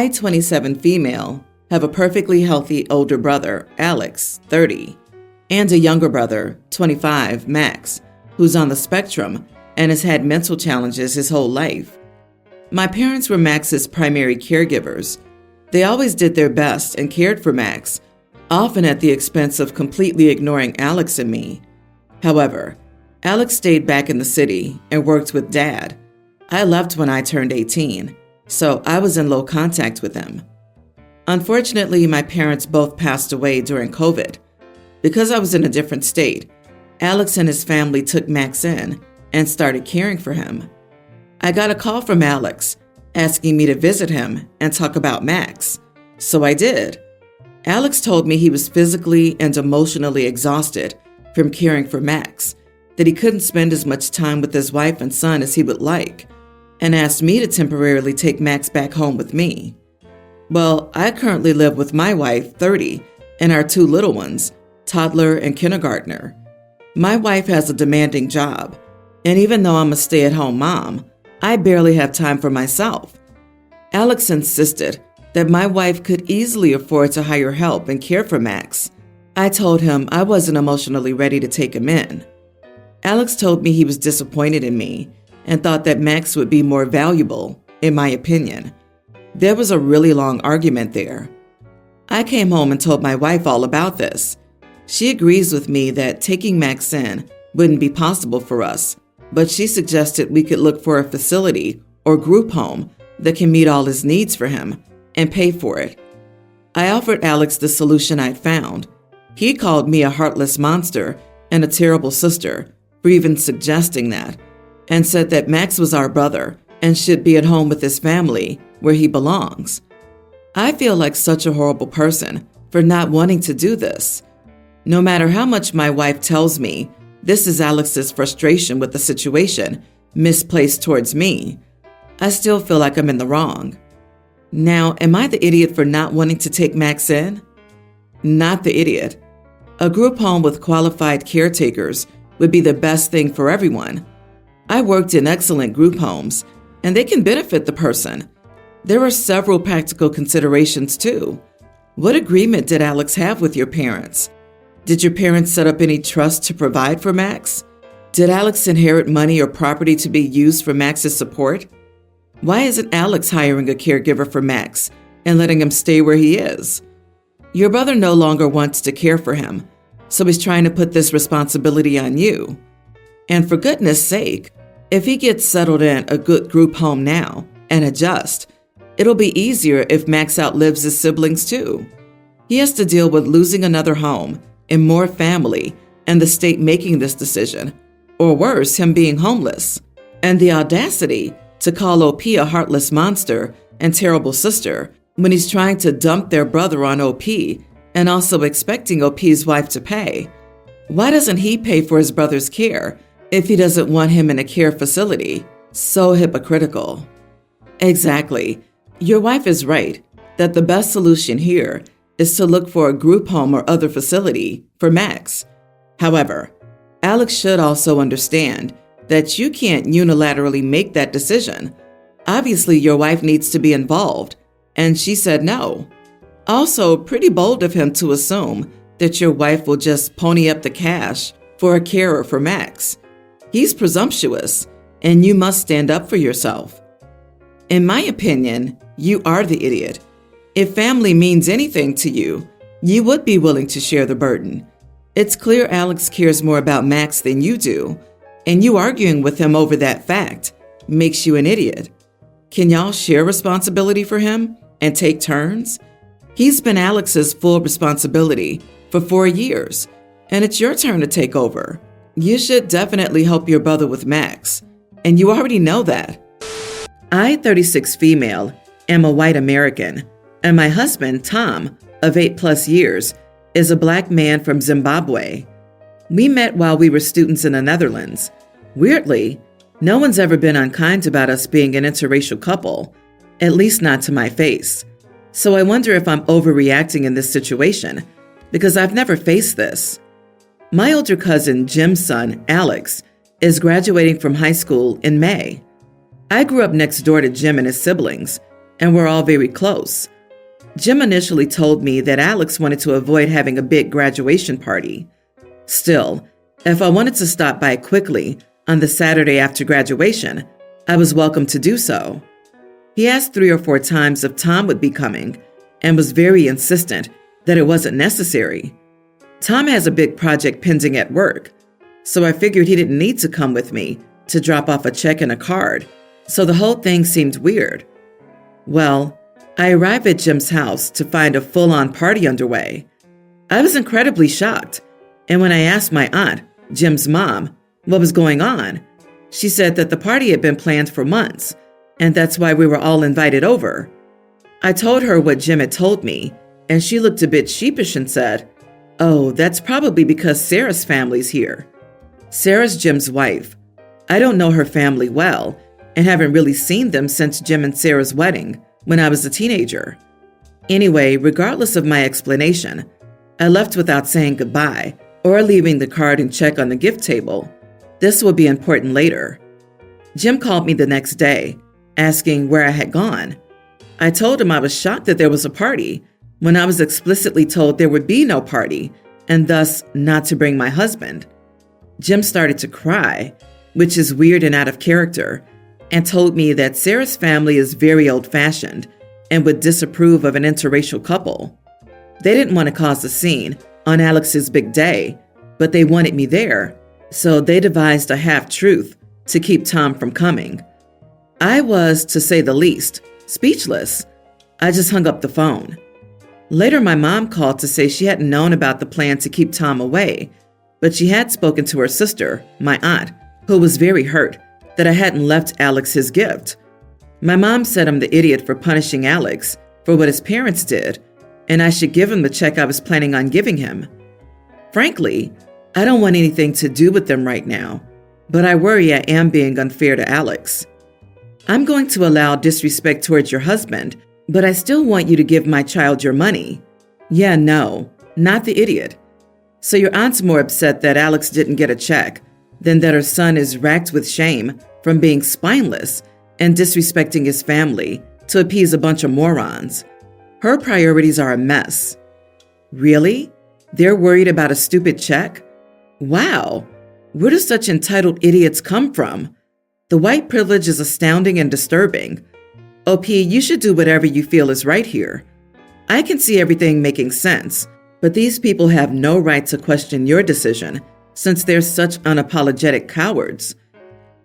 I, 27 female, have a perfectly healthy older brother, Alex, 30, and a younger brother, 25, Max, who's on the spectrum and has had mental challenges his whole life. My parents were Max's primary caregivers. They always did their best and cared for Max, often at the expense of completely ignoring Alex and me. However, Alex stayed back in the city and worked with Dad. I left when I turned 18, so I was in low contact with him. Unfortunately, my parents both passed away during COVID. Because I was in a different state, Alex and his family took Max in and started caring for him. I got a call from Alex asking me to visit him and talk about Max, so I did. Alex told me he was physically and emotionally exhausted from caring for Max, that he couldn't spend as much time with his wife and son as he would like, and asked me to temporarily take Max back home with me. Well, I currently live with my wife, 30, and our two little ones, toddler and kindergartner. My wife has a demanding job, and even though I'm a stay-at-home mom, I barely have time for myself. Alex insisted that my wife could easily afford to hire help and care for Max. I told him I wasn't emotionally ready to take him in. Alex told me he was disappointed in me and thought that Max would be more valuable, in my opinion. There was a really long argument there. I came home and told my wife all about this. She agrees with me that taking Max in wouldn't be possible for us, but she suggested we could look for a facility or group home that can meet all his needs for him and pay for it. I offered Alex the solution I'd found. He called me a heartless monster and a terrible sister for even suggesting that, and said that Max was our brother and should be at home with his family where he belongs. I feel like such a horrible person for not wanting to do this. No matter how much my wife tells me this is Alex's frustration with the situation misplaced towards me, I still feel like I'm in the wrong. Now, am I the idiot for not wanting to take Max in? Not the idiot. A group home with qualified caretakers would be the best thing for everyone. I worked in excellent group homes, and they can benefit the person. There are several practical considerations too. What agreement did Alex have with your parents? Did your parents set up any trust to provide for Max? Did Alex inherit money or property to be used for Max's support? Why isn't Alex hiring a caregiver for Max and letting him stay where he is? Your brother no longer wants to care for him, so he's trying to put this responsibility on you. And for goodness sake, if he gets settled in a good group home now and adjusts, it'll be easier if Max outlives his siblings too. He has to deal with losing another home and more family and the state making this decision, or worse, him being homeless. And the audacity to call OP a heartless monster and terrible sister when he's trying to dump their brother on OP and also expecting OP's wife to pay. Why doesn't he pay for his brother's care if he doesn't want him in a care facility? So hypocritical. Exactly. Your wife is right that the best solution here is to look for a group home or other facility for Max. However, Alex should also understand that you can't unilaterally make that decision. Obviously, your wife needs to be involved, and she said no. Also, pretty bold of him to assume that your wife will just pony up the cash for a carer for Max. He's presumptuous, and you must stand up for yourself. In my opinion, you are the idiot. If family means anything to you, you would be willing to share the burden. It's clear Alex cares more about Max than you do, and you arguing with him over that fact makes you an idiot. Can y'all share responsibility for him and take turns? He's been Alex's full responsibility for 4 years, and it's your turn to take over. You should definitely help your brother with Max, and you already know that. I, 36 female, am a white American, and my husband, Tom, of 8+ years, is a black man from Zimbabwe. We met while we were students in the Netherlands. Weirdly, no one's ever been unkind about us being an interracial couple, at least not to my face. So I wonder if I'm overreacting in this situation, because I've never faced this. My older cousin, Jim's son, Alex, is graduating from high school in May. I grew up next door to Jim and his siblings, and we're all very close. Jim initially told me that Alex wanted to avoid having a big graduation party. Still, if I wanted to stop by quickly on the Saturday after graduation, I was welcome to do so. He asked 3 or 4 times if Tom would be coming and was very insistent that it wasn't necessary. Tom has a big project pending at work, so I figured he didn't need to come with me to drop off a check and a card, so the whole thing seemed weird. Well, I arrived at Jim's house to find a full-on party underway. I was incredibly shocked, and when I asked my aunt, Jim's mom, what was going on, she said that the party had been planned for months, and that's why we were all invited over. I told her what Jim had told me, and she looked a bit sheepish and said, "Oh, that's probably because Sarah's family's here." Sarah's Jim's wife. I don't know her family well, and haven't really seen them since Jim and Sarah's wedding when I was a teenager. Anyway, regardless of my explanation, I left without saying goodbye or leaving the card and check on the gift table. This will be important later. Jim called me the next day, asking where I had gone. I told him I was shocked that there was a party when I was explicitly told there would be no party and thus not to bring my husband. Jim started to cry, which is weird and out of character, and told me that Sarah's family is very old-fashioned and would disapprove of an interracial couple. They didn't want to cause a scene on Alex's big day, but they wanted me there, so they devised a half-truth to keep Tom from coming. I was, to say the least, speechless. I just hung up the phone. Later, my mom called to say she hadn't known about the plan to keep Tom away, but she had spoken to her sister, my aunt, who was very hurt that I hadn't left Alex his gift. My mom said I'm the idiot for punishing Alex for what his parents did, and I should give him the check I was planning on giving him. Frankly, I don't want anything to do with them right now, but I worry I am being unfair to Alex. I'm going to allow disrespect towards your husband, but I still want you to give my child your money. Yeah, no, not the idiot. So your aunt's more upset that Alex didn't get a check than that her son is racked with shame from being spineless and disrespecting his family to appease a bunch of morons. Her priorities are a mess. Really? They're worried about a stupid check? Wow, where do such entitled idiots come from? The white privilege is astounding and disturbing. OP, you should do whatever you feel is right here. I can see everything making sense, but these people have no right to question your decision since they're such unapologetic cowards.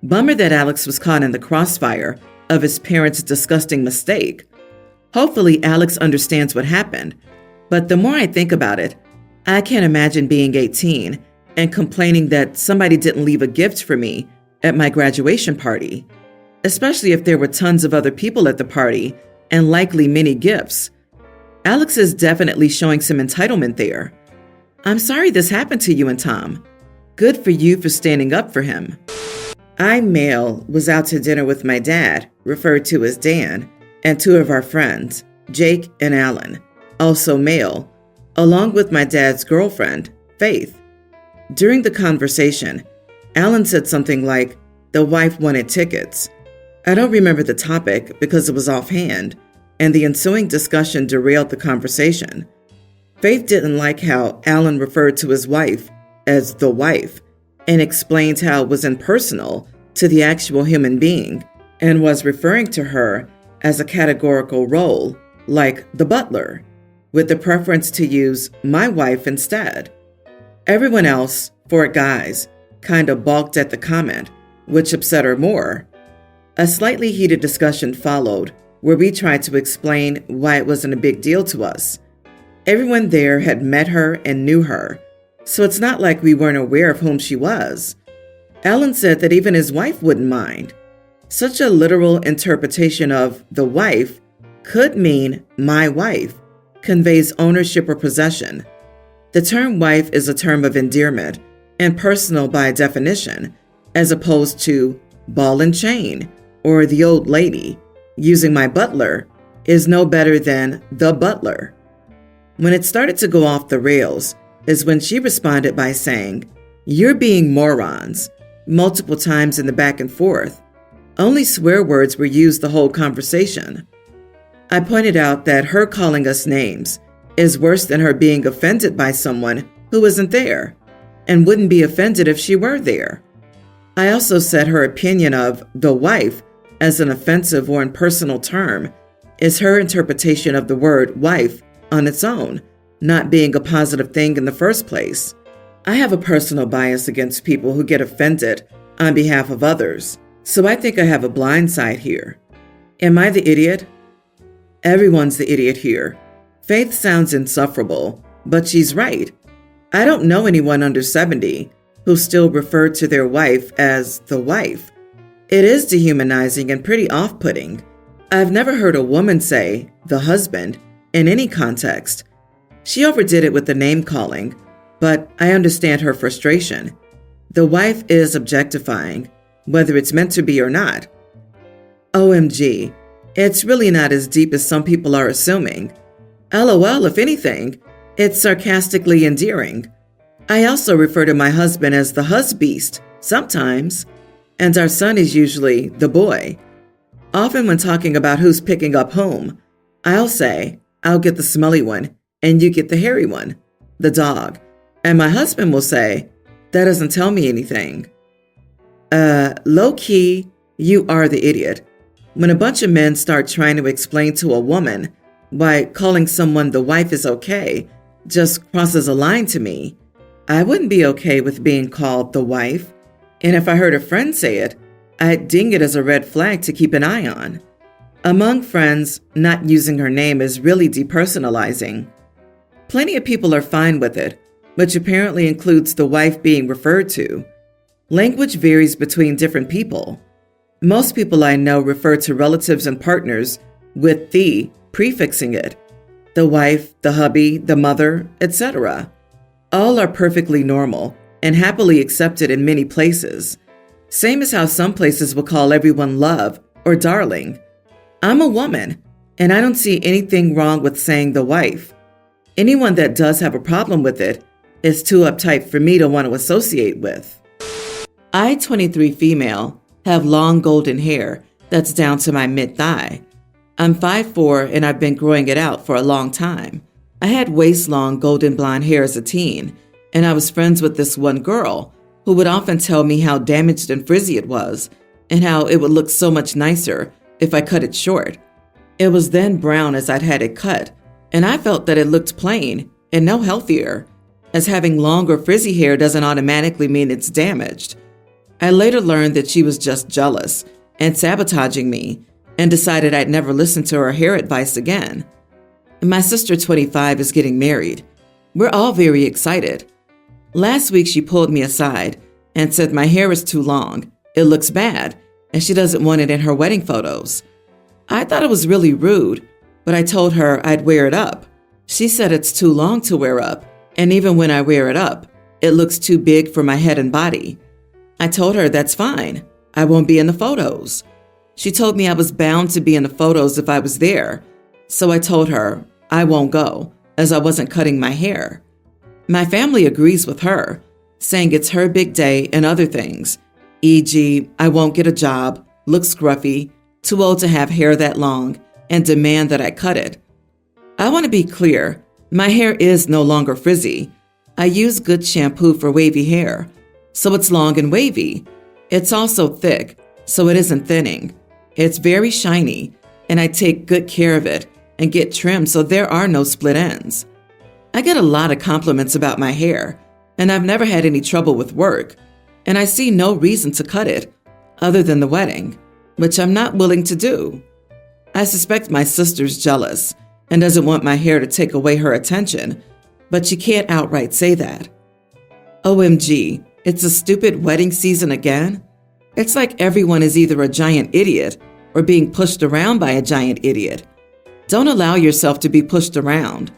Bummer that Alex was caught in the crossfire of his parents' disgusting mistake. Hopefully, Alex understands what happened, but the more I think about it, I can't imagine being 18 and complaining that somebody didn't leave a gift for me at my graduation party, especially if there were tons of other people at the party and likely many gifts. Alex is definitely showing some entitlement there. I'm sorry this happened to you and Tom. Good for you for standing up for him. I, Male, was out to dinner with my dad, referred to as Dan, and 2 of our friends, Jake and Alan, also male, along with my dad's girlfriend, Faith. During the conversation, Alan said something like, the wife wanted tickets. I don't remember the topic because it was offhand, and the ensuing discussion derailed the conversation. Faith didn't like how Alan referred to his wife as the wife and explained how it was impersonal to the actual human being and was referring to her as a categorical role, like the butler, with the preference to use my wife instead. Everyone else, 4 guys, kind of balked at the comment, which upset her more. A slightly heated discussion followed, where we tried to explain why it wasn't a big deal to us. Everyone there had met her and knew her, so it's not like we weren't aware of whom she was. Alan said that even his wife wouldn't mind. Such a literal interpretation of the wife could mean my wife, conveys ownership or possession. The term wife is a term of endearment and personal by definition, as opposed to ball and chain or the old lady. Using my butler is no better than the butler. When it started to go off the rails is when she responded by saying, "You're being morons," multiple times in the back and forth. Only swear words were used the whole conversation. I pointed out that her calling us names is worse than her being offended by someone who isn't there and wouldn't be offended if she were there. I also said her opinion of the wife as an offensive or impersonal term is her interpretation of the word wife on its own, not being a positive thing in the first place. I have a personal bias against people who get offended on behalf of others, so I think I have a blind side here. Am I the idiot? Everyone's the idiot here. Faith sounds insufferable, but she's right. I don't know anyone under 70 who still refer to their wife as the wife. It is dehumanizing and pretty off-putting. I've never heard a woman say the husband in any context. She overdid it with the name-calling, but I understand her frustration. The wife is objectifying, whether it's meant to be or not. OMG, it's really not as deep as some people are assuming. LOL, if anything, it's sarcastically endearing. I also refer to my husband as the husbeast sometimes, and our son is usually the boy. Often when talking about who's picking up whom, I'll say, I'll get the smelly one, and you get the hairy one, the dog. And my husband will say, that doesn't tell me anything. Low-key, you are the idiot. When a bunch of men start trying to explain to a woman why calling someone the wife is okay just crosses a line to me, I wouldn't be okay with being called the wife. And if I heard a friend say it, I'd ding it as a red flag to keep an eye on. Among friends, not using her name is really depersonalizing. Plenty of people are fine with it, which apparently includes the wife being referred to. Language varies between different people. Most people I know refer to relatives and partners with the prefixing it. The wife, the hubby, the mother, etc. All are perfectly normal and happily accepted in many places. Same as how some places will call everyone love or darling. I'm a woman, and I don't see anything wrong with saying the wife. Anyone that does have a problem with it is too uptight for me to want to associate with. I, 23 female, have long golden hair that's down to my mid-thigh. I'm 5'4" and I've been growing it out for a long time. I had waist-long golden blonde hair as a teen, and I was friends with this one girl who would often tell me how damaged and frizzy it was and how it would look so much nicer if I cut it short. It was then brown as I'd had it cut, and I felt that it looked plain and no healthier, as having long or frizzy hair doesn't automatically mean it's damaged. I later learned that she was just jealous and sabotaging me and decided I'd never listen to her hair advice again. My sister, 25, is getting married. We're all very excited. Last week, she pulled me aside and said my hair is too long, it looks bad, and she doesn't want it in her wedding photos. I thought it was really rude, but I told her I'd wear it up. She said it's too long to wear up, and even when I wear it up, it looks too big for my head and body. I told her that's fine. I won't be in the photos. She told me I was bound to be in the photos if I was there, so I told her I won't go, as I wasn't cutting my hair. My family agrees with her, saying it's her big day and other things, e.g., I won't get a job, look scruffy, too old to have hair that long, and demand that I cut it. I want to be clear, my hair is no longer frizzy. I use good shampoo for wavy hair, so it's long and wavy. It's also thick, so it isn't thinning. It's very shiny, and I take good care of it and get trimmed so there are no split ends. I get a lot of compliments about my hair, and I've never had any trouble with work, and I see no reason to cut it other than the wedding, which I'm not willing to do. I suspect my sister's jealous and doesn't want my hair to take away her attention, but she can't outright say that. OMG, it's a stupid wedding season again? It's like everyone is either a giant idiot or being pushed around by a giant idiot. Don't allow yourself to be pushed around.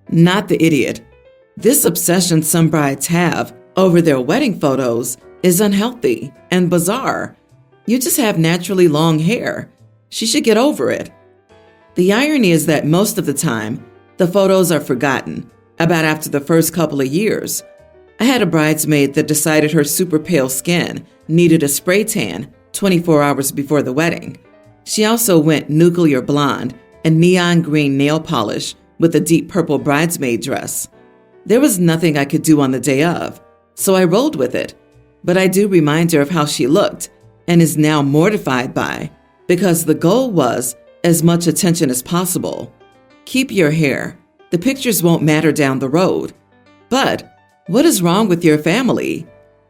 Not the idiot. This obsession some brides have over their wedding photos is unhealthy and bizarre. You just have naturally long hair. She should get over it. The irony is that most of the time, the photos are forgotten about after the first couple of years. I had a bridesmaid that decided her super pale skin needed a spray tan 24 hours before the wedding. She also went nuclear blonde and neon green nail polish with a deep purple bridesmaid dress. There was nothing I could do on the day of, so I rolled with it. But I do remind her of how she looked and is now mortified by, because the goal was as much attention as possible. Keep your hair. The pictures won't matter down the road. But what is wrong with your family?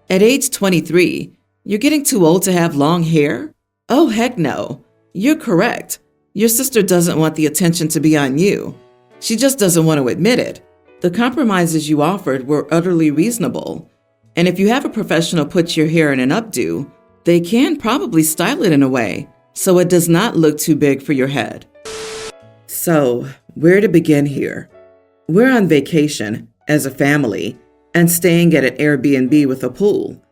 At age 23, you're getting too old to have long hair? Oh, heck no. You're correct. Your sister doesn't want the attention to be on you. She just doesn't want to admit it. The compromises you offered were utterly reasonable. And if you have a professional put your hair in an updo, they can probably style it in a way so it does not look too big for your head. So, where to begin here? We're on vacation as a family and staying at an Airbnb with a pool.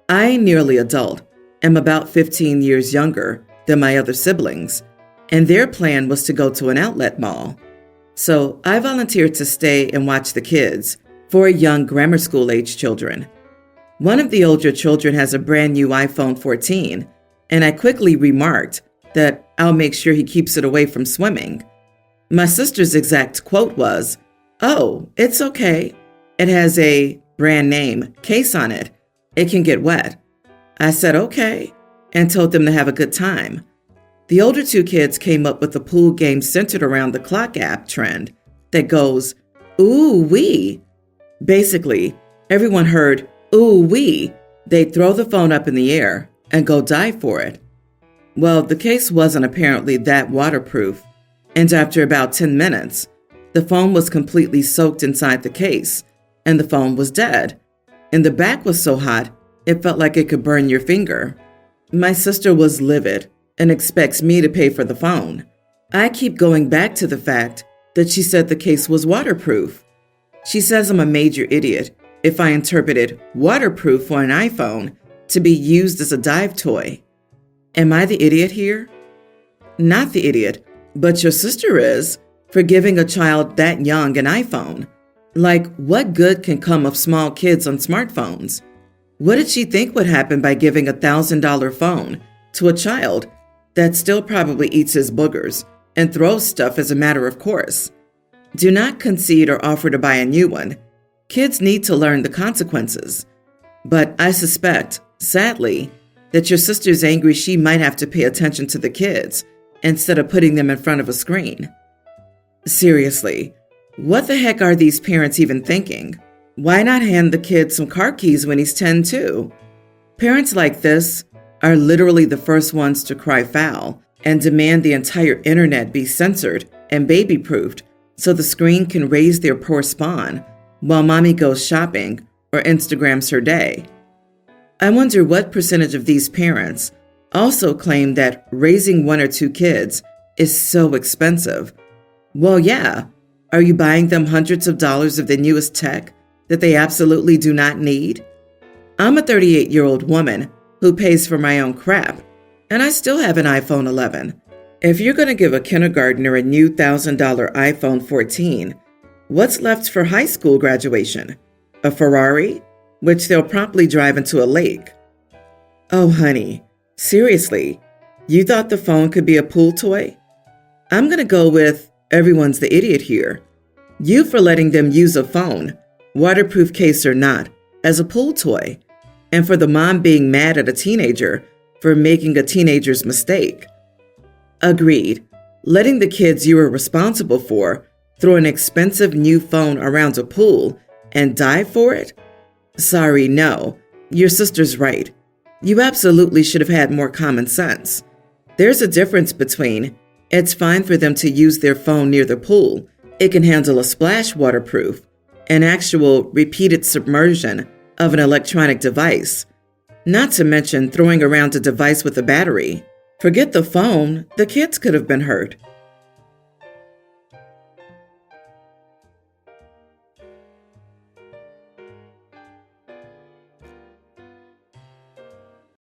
I, nearly adult, am about 15 years younger than my other siblings, and their plan was to go to an outlet mall. So I volunteered to stay and watch the kids, 4 young grammar school-age children. One of the older children has a brand new iPhone 14, and I quickly remarked that I'll make sure he keeps it away from swimming. My sister's exact quote was, "Oh, it's okay. It has a brand name case on it. It can get wet." I said okay and told them to have a good time. The older 2 kids came up with a pool game centered around the clock app trend that goes, "Ooh wee." Basically, everyone heard, "Ooh wee." They'd throw the phone up in the air and go dive for it. Well, the case wasn't apparently that waterproof, and after about 10 minutes, the phone was completely soaked inside the case, and the phone was dead. And the back was so hot, it felt like it could burn your finger. My sister was livid and expects me to pay for the phone. I keep going back to the fact that she said the case was waterproof. She says I'm a major idiot if I interpreted waterproof for an iPhone to be used as a dive toy. Am I the idiot here? Not the idiot, but your sister is, for giving a child that young an iPhone. Like, what good can come of small kids on smartphones? What did she think would happen by giving a $1,000 phone to a child that still probably eats his boogers and throws stuff as a matter of course? Do not concede or offer to buy a new one. Kids need to learn the consequences. But I suspect, sadly, that your sister's angry she might have to pay attention to the kids instead of putting them in front of a screen. Seriously, what the heck are these parents even thinking? Why not hand the kid some car keys when he's 10 too? Parents like this are literally the first ones to cry foul and demand the entire internet be censored and baby-proofed so the screen can raise their poor spawn while mommy goes shopping or Instagrams her day. I wonder what percentage of these parents also claim that raising 1 or 2 kids is so expensive. Well, yeah. Are you buying them hundreds of dollars of the newest tech that they absolutely do not need? I'm a 38-year-old woman who pays for my own crap, and I still have an iPhone 11. If you're going to give a kindergartner a new $1,000 iPhone 14, what's left for high school graduation? A Ferrari? Which they'll promptly drive into a lake. Oh, honey, seriously, you thought the phone could be a pool toy? I'm going to go with everyone's the idiot here. You for letting them use a phone, waterproof case or not, as a pool toy, and for the mom being mad at a teenager for making a teenager's mistake. Agreed. Letting the kids you were responsible for throw an expensive new phone around a pool and dive for it? Sorry, no. Your sister's right. You absolutely should have had more common sense. There's a difference between it's fine for them to use their phone near the pool, it can handle a splash waterproof, and actual repeated submersion of an electronic device. Not to mention throwing around a device with a battery. Forget the phone, the kids could have been hurt.